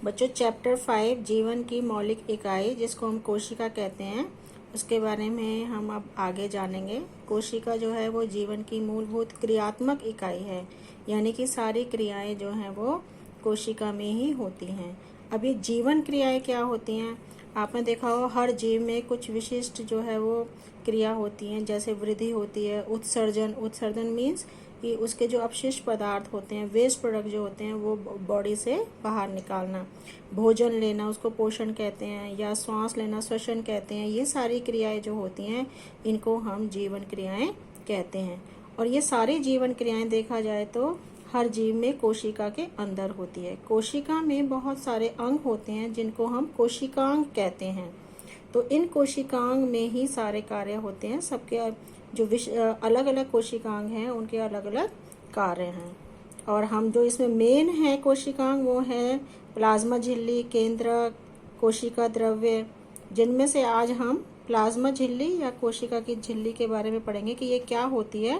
बच्चों चैप्टर 5 जीवन की मौलिक इकाई जिसको हम कोशिका कहते हैं उसके बारे में हम अब आगे जानेंगे। कोशिका जो है वो जीवन की मूलभूत क्रियात्मक इकाई है, यानी कि सारी क्रियाएं जो हैं वो कोशिका में ही होती हैं। अब ये जीवन क्रियाएं क्या होती हैं? आपने देखा हो हर जीव में कुछ विशिष्ट जो है वो क्रिया होती हैं, जैसे वृद्धि होती है, उत्सर्जन। उत्सर्जन मीन्स कि उसके जो अपशिष्ट पदार्थ होते हैं, वेस्ट प्रोडक्ट जो होते हैं वो बॉडी से बाहर निकालना। भोजन लेना उसको पोषण कहते हैं, या श्वास लेना श्वसन कहते हैं। ये सारी क्रियाएं जो होती हैं इनको हम जीवन क्रियाएं कहते हैं। और ये सारी जीवन क्रियाएं देखा जाए तो हर जीव में कोशिका के अंदर होती है। कोशिका में बहुत सारे अंग होते हैं जिनको हम कोशिकांग कहते हैं। तो इन कोशिकांग में ही सारे कार्य होते हैं। सबके जो अलग अलग कोशिकांग हैं उनके अलग अलग कार्य हैं। और हम जो इसमें मेन है कोशिकांग वो है प्लाज्मा झिल्ली, केंद्रक, कोशिका द्रव्य, जिनमें से आज हम प्लाज्मा झिल्ली या कोशिका की झिल्ली के बारे में पढ़ेंगे कि ये क्या होती है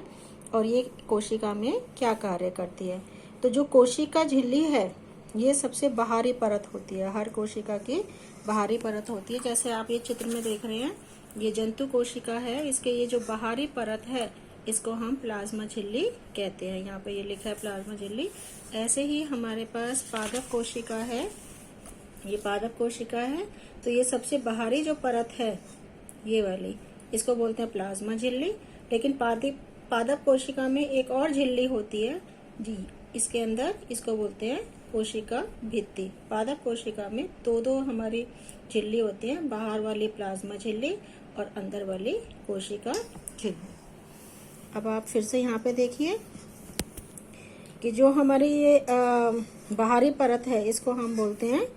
और ये कोशिका में क्या कार्य करती है। तो जो कोशिका झिल्ली है ये सबसे बाहरी परत होती है। हर कोशिका की बाहरी परत होती है। जैसे आप ये चित्र में देख रहे हैं, ये जंतु कोशिका है, इसके ये जो बाहरी परत है इसको हम प्लाज्मा झिल्ली कहते हैं। यहाँ पे ये लिखा है प्लाज्मा झिल्ली। ऐसे ही हमारे पास पादप कोशिका है, ये पादप कोशिका है। तो ये सबसे बाहरी जो परत है ये वाली, इसको बोलते हैं प्लाज्मा झिल्ली। लेकिन पादप कोशिका में एक और झिल्ली होती है जी, इसके अंदर, इसको बोलते हैं कोशिका भित्ति। पादप कोशिका में दो हमारी झिल्ली होती है, बाहर वाली प्लाज्मा झिल्ली और अंदर वाली कोशिका झिल्ली। अब आप फिर से यहाँ पे देखिए कि जो हमारी ये बाहरी परत है इसको हम बोलते हैं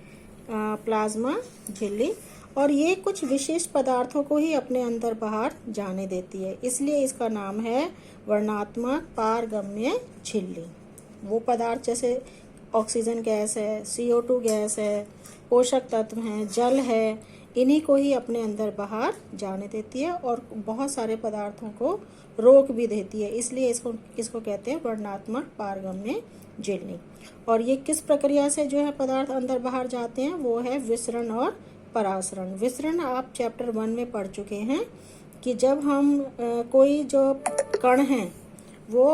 प्लाज्मा झिल्ली, और ये कुछ विशेष पदार्थों को ही अपने अंदर बाहर जाने देती है, इसलिए इसका नाम है वर्णात्मक पारगम्य झिल्ली। वो पदार्थ जैसे ऑक्सीजन गैस है, CO2 गैस है, पोषक तत्व हैं, जल है, इन्हीं को ही अपने अंदर बाहर जाने देती है और बहुत सारे पदार्थों को रोक भी देती है, इसलिए इसको कहते हैं वर्णात्मक पारगम्य झिल्ली। और ये किस प्रक्रिया से जो है पदार्थ अंदर बाहर जाते हैं वो है विसरण और परासरण। विसरण आप चैप्टर 1 में पढ़ चुके हैं कि जब हम कोई जो कण हैं वो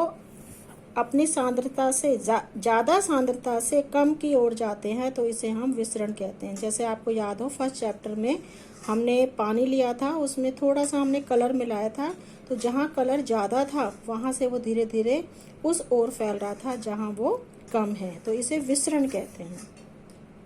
अपनी सांद्रता से ज़्यादा सांद्रता से कम की ओर जाते हैं तो इसे हम विसरण कहते हैं। जैसे आपको याद हो फर्स्ट चैप्टर में हमने पानी लिया था, उसमें थोड़ा सा हमने कलर मिलाया था, तो जहाँ कलर ज़्यादा था वहाँ से वो धीरे धीरे उस ओर फैल रहा था जहाँ वो कम है, तो इसे विसरण कहते हैं।